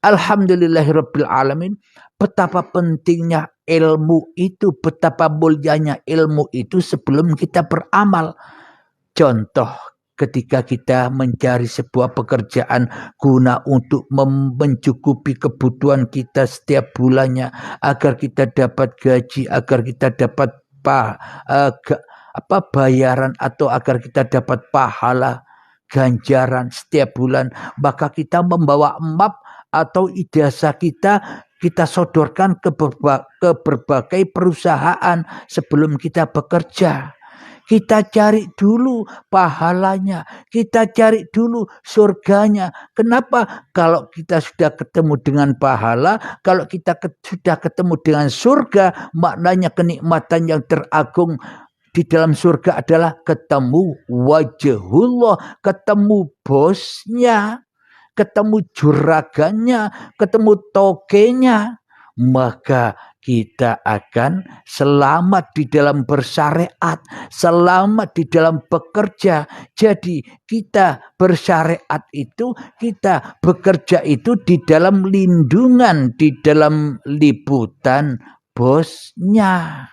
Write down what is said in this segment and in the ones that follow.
Alhamdulillahirabbil alamin. Betapa pentingnya ilmu itu, betapa mulianya ilmu itu sebelum kita beramal. Contoh ketika kita mencari sebuah pekerjaan guna untuk mencukupi kebutuhan kita setiap bulannya, agar kita dapat gaji, agar kita dapat bayaran, atau agar kita dapat pahala ganjaran setiap bulan, maka kita membawa map atau ijazah kita sodorkan ke berbagai perusahaan sebelum kita bekerja. Kita cari dulu pahalanya, kita cari dulu surganya. Kenapa? Kalau kita sudah ketemu dengan pahala, kalau kita sudah ketemu dengan surga, maknanya kenikmatan yang teragung di dalam surga adalah ketemu wajhullah, ketemu bosnya, ketemu juragannya, ketemu togenya. Maka kita akan selamat di dalam bersyariat, selamat di dalam bekerja. Jadi kita bersyariat itu, kita bekerja itu di dalam lindungan, di dalam liputan bosnya.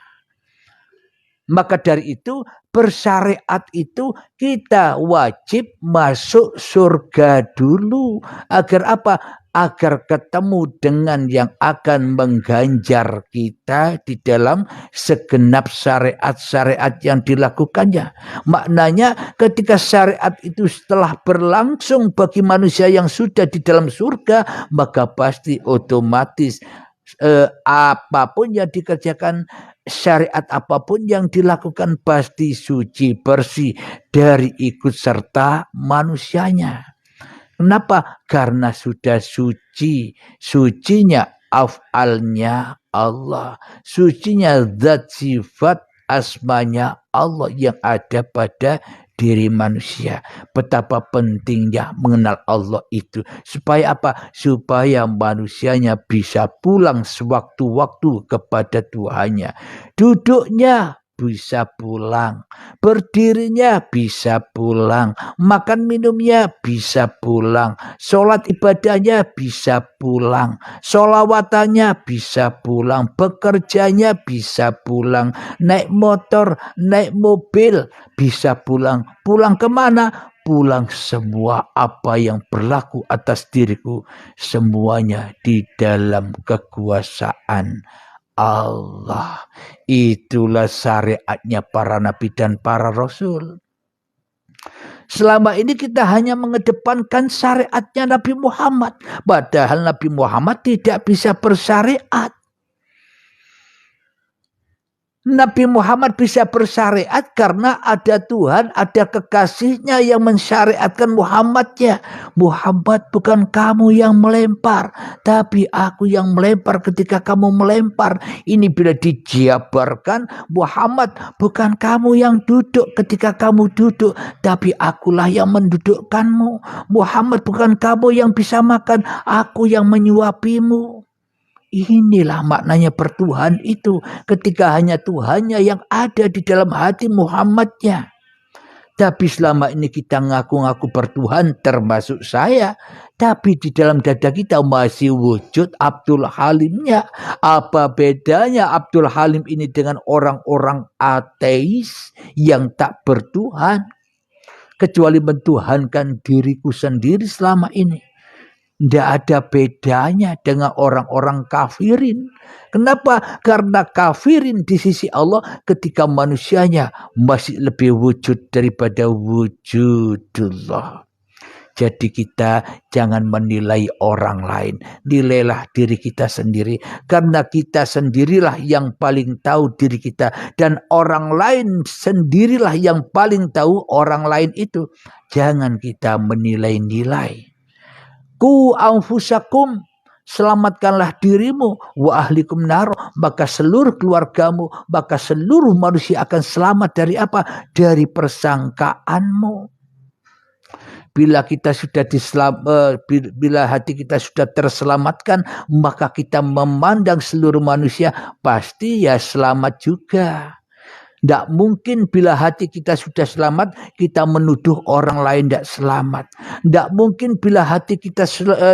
Maka dari itu bersyariat itu kita wajib masuk surga dulu. Agar apa? Agar ketemu dengan yang akan mengganjar kita di dalam segenap syariat-syariat yang dilakukannya. Maknanya ketika syariat itu setelah berlangsung bagi manusia yang sudah di dalam surga, maka pasti otomatis apapun yang dikerjakan, syariat apapun yang dilakukan pasti suci bersih dari ikut serta manusianya. Kenapa? Karena sudah suci, sucinya af'alnya Allah, sucinya zat sifat asmanya Allah yang ada pada diri manusia. Betapa pentingnya mengenal Allah itu. Supaya apa? Supaya manusianya bisa pulang sewaktu-waktu kepada Tuhannya. Duduknya bisa pulang, berdirinya bisa pulang, makan minumnya bisa pulang, sholat ibadahnya bisa pulang, sholawatannya bisa pulang, bekerjanya bisa pulang, naik motor, naik mobil bisa pulang. Pulang kemana? Pulang semua apa yang berlaku atas diriku, semuanya di dalam kekuasaan Allah. Itulah syariatnya para nabi dan para rasul. Selama ini kita hanya mengedepankan syariatnya Nabi Muhammad. Padahal Nabi Muhammad tidak bisa bersyariat. Nabi Muhammad bisa bersyariat karena ada Tuhan, ada kekasihnya yang mensyariatkan Muhammadnya. Muhammad, bukan kamu yang melempar, tapi aku yang melempar ketika kamu melempar. Ini bila dijabarkan, Muhammad, bukan kamu yang duduk ketika kamu duduk, tapi akulah yang mendudukkanmu. Muhammad, bukan kamu yang bisa makan, aku yang menyuapimu. Inilah maknanya bertuhan itu, ketika hanya Tuhannya yang ada di dalam hati Muhammadnya. Tapi selama ini kita ngaku-ngaku bertuhan, termasuk saya, tapi di dalam dada kita masih wujud Abdul Halimnya. Apa bedanya Abdul Halim ini dengan orang-orang ateis yang tak bertuhan, kecuali mentuhankan diriku sendiri selama ini? Tidak ada bedanya dengan orang-orang kafirin. Kenapa? Karena kafirin di sisi Allah ketika manusianya masih lebih wujud daripada wujudullah. Jadi kita jangan menilai orang lain. Nilailah diri kita sendiri. Karena kita sendirilah yang paling tahu diri kita. Dan orang lain sendirilah yang paling tahu orang lain itu. Jangan kita menilai-nilai. Ku anfusakum, selamatkanlah dirimu, wa ahlikum nar, maka seluruh keluargamu, maka seluruh manusia akan selamat dari apa? Dari persangkaanmu. Bila kita sudah bila hati kita sudah terselamatkan, maka kita memandang seluruh manusia pasti ya selamat juga. Tidak mungkin bila hati kita sudah selamat, kita menuduh orang lain tidak selamat. Tidak mungkin bila hati kita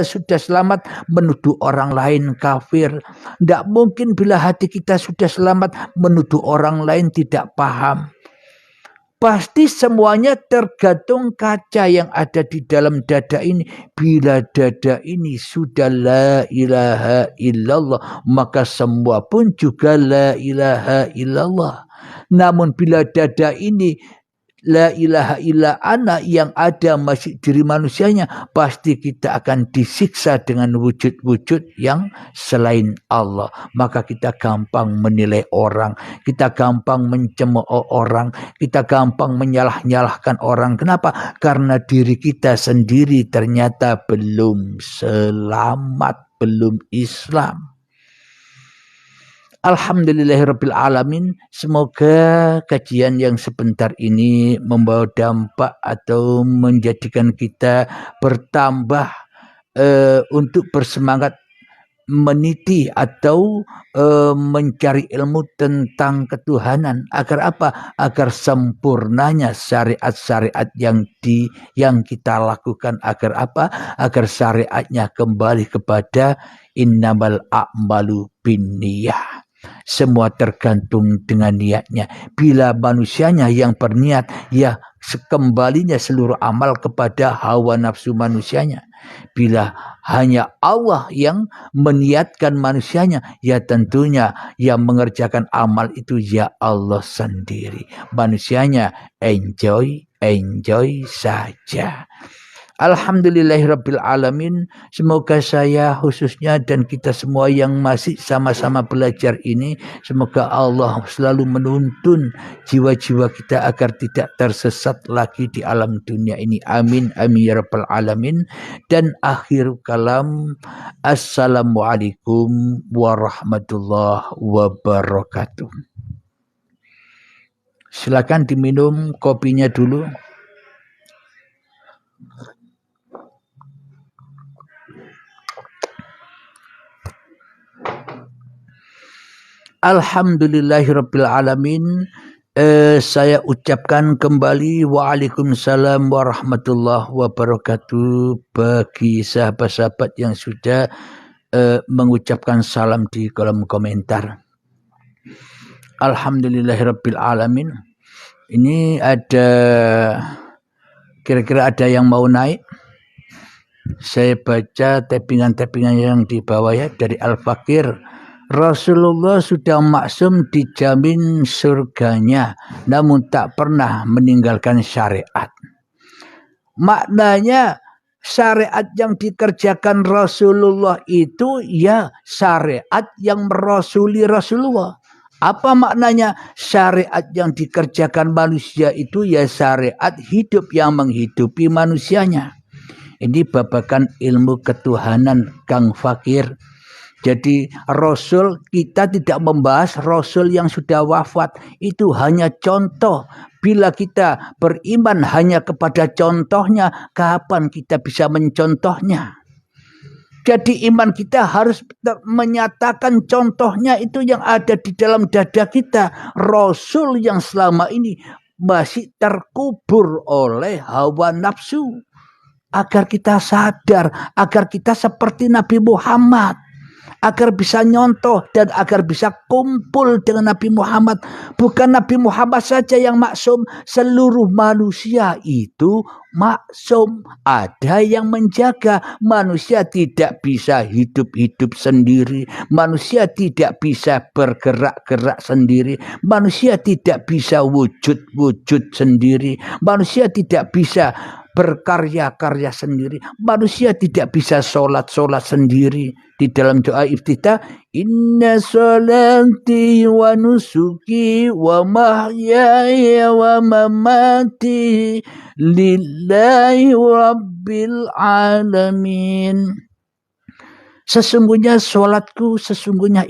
sudah selamat, menuduh orang lain kafir. Tidak mungkin bila hati kita sudah selamat, menuduh orang lain tidak paham. Pasti semuanya tergantung kaca yang ada di dalam dada ini. Bila dada ini sudah la ilaha illallah, maka semua pun juga la ilaha illallah. Namun bila dada ini la ilaha illa ana yang ada masih diri manusianya, pasti kita akan disiksa dengan wujud-wujud yang selain Allah. Maka kita gampang menilai orang, kita gampang mencemooh orang, kita gampang menyalah-nyalahkan orang. Kenapa? Karena diri kita sendiri ternyata belum selamat, belum Islam. Alhamdulillahirabbil alamin. Semoga kajian yang sebentar ini membawa dampak atau menjadikan kita bertambah untuk bersemangat meniti atau mencari ilmu tentang ketuhanan. Agar apa? Agar sempurnanya syariat-syariat yang kita lakukan. Agar apa? Agar syariatnya kembali kepada innamal a'malu binniyah. Semua tergantung dengan niatnya. Bila manusianya yang berniat, ya kembalinya seluruh amal kepada hawa nafsu manusianya. Bila hanya Allah yang meniatkan manusianya, ya tentunya yang mengerjakan amal itu ya Allah sendiri. Manusianya enjoy saja. Alhamdulillahirabbil alamin. Semoga saya khususnya dan kita semua yang masih sama-sama belajar ini, semoga Allah selalu menuntun jiwa-jiwa kita agar tidak tersesat lagi di alam dunia ini. Amin amin ya rabbal alamin. Dan akhir kalam, assalamualaikum warahmatullahi wabarakatuh. Silakan diminum kopinya dulu. Alhamdulillahirabbil alamin. Saya ucapkan kembali waalaikumsalam warahmatullahi wabarakatuh bagi sahabat-sahabat yang sudah mengucapkan salam di kolom komentar. Alhamdulillahirabbil alamin. Ini ada kira-kira ada yang mau naik. Saya baca tappingan-tappingan yang di bawah ya dari Al-Fakir. Rasulullah sudah maksum dijamin surganya, namun tak pernah meninggalkan syariat. Maknanya syariat yang dikerjakan Rasulullah itu ya syariat yang merasuli Rasulullah. Apa maknanya? Syariat yang dikerjakan manusia itu ya syariat hidup yang menghidupi manusianya. Ini babakan ilmu ketuhanan Kang Fakir. Jadi Rasul, kita tidak membahas Rasul yang sudah wafat. Itu hanya contoh. Bila kita beriman hanya kepada contohnya, kapan kita bisa mencontohnya? Jadi iman kita harus menyatakan contohnya itu yang ada di dalam dada kita. Rasul yang selama ini masih terkubur oleh hawa nafsu. Agar kita sadar, agar kita seperti Nabi Muhammad. Agar bisa nyontoh dan agar bisa kumpul dengan Nabi Muhammad. Bukan Nabi Muhammad saja yang maksum, seluruh manusia itu maksum. Ada yang menjaga. Manusia tidak bisa hidup-hidup sendiri. Manusia tidak bisa bergerak-gerak sendiri. Manusia tidak bisa wujud-wujud sendiri. Manusia tidak bisa berkarya-karya sendiri. Manusia tidak bisa sholat-sholat sendiri. Di dalam doa iftitah, inna sholati wa nusuki wa mahyaya wa mamati lillahi rabbil alamin. Sesungguhnya sholatku, sesungguhnya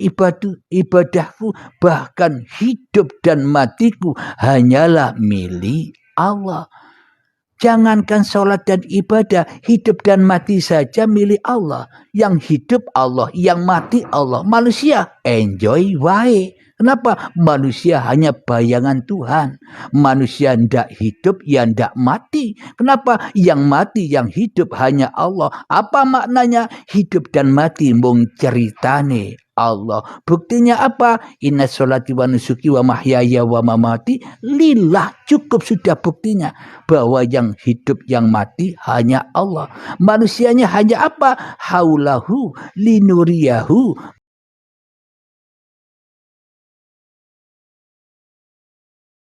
ibadahku, bahkan hidup dan matiku hanyalah milik Allah. Jangankan sholat dan ibadah, hidup dan mati saja milik Allah. Yang hidup Allah, yang mati Allah. Manusia enjoy wae. Kenapa? Manusia hanya bayangan Tuhan. Manusia ndak hidup, ya ndak mati. Kenapa? Yang mati, yang hidup hanya Allah. Apa maknanya? Hidup dan mati mung ceritane Allah. Buktinya apa? Inna sholati wa nusuki wa mahyaya wa mamati lillah. Cukup sudah buktinya. Bahwa yang hidup, yang mati hanya Allah. Manusianya hanya apa? Haulahu linuriyahu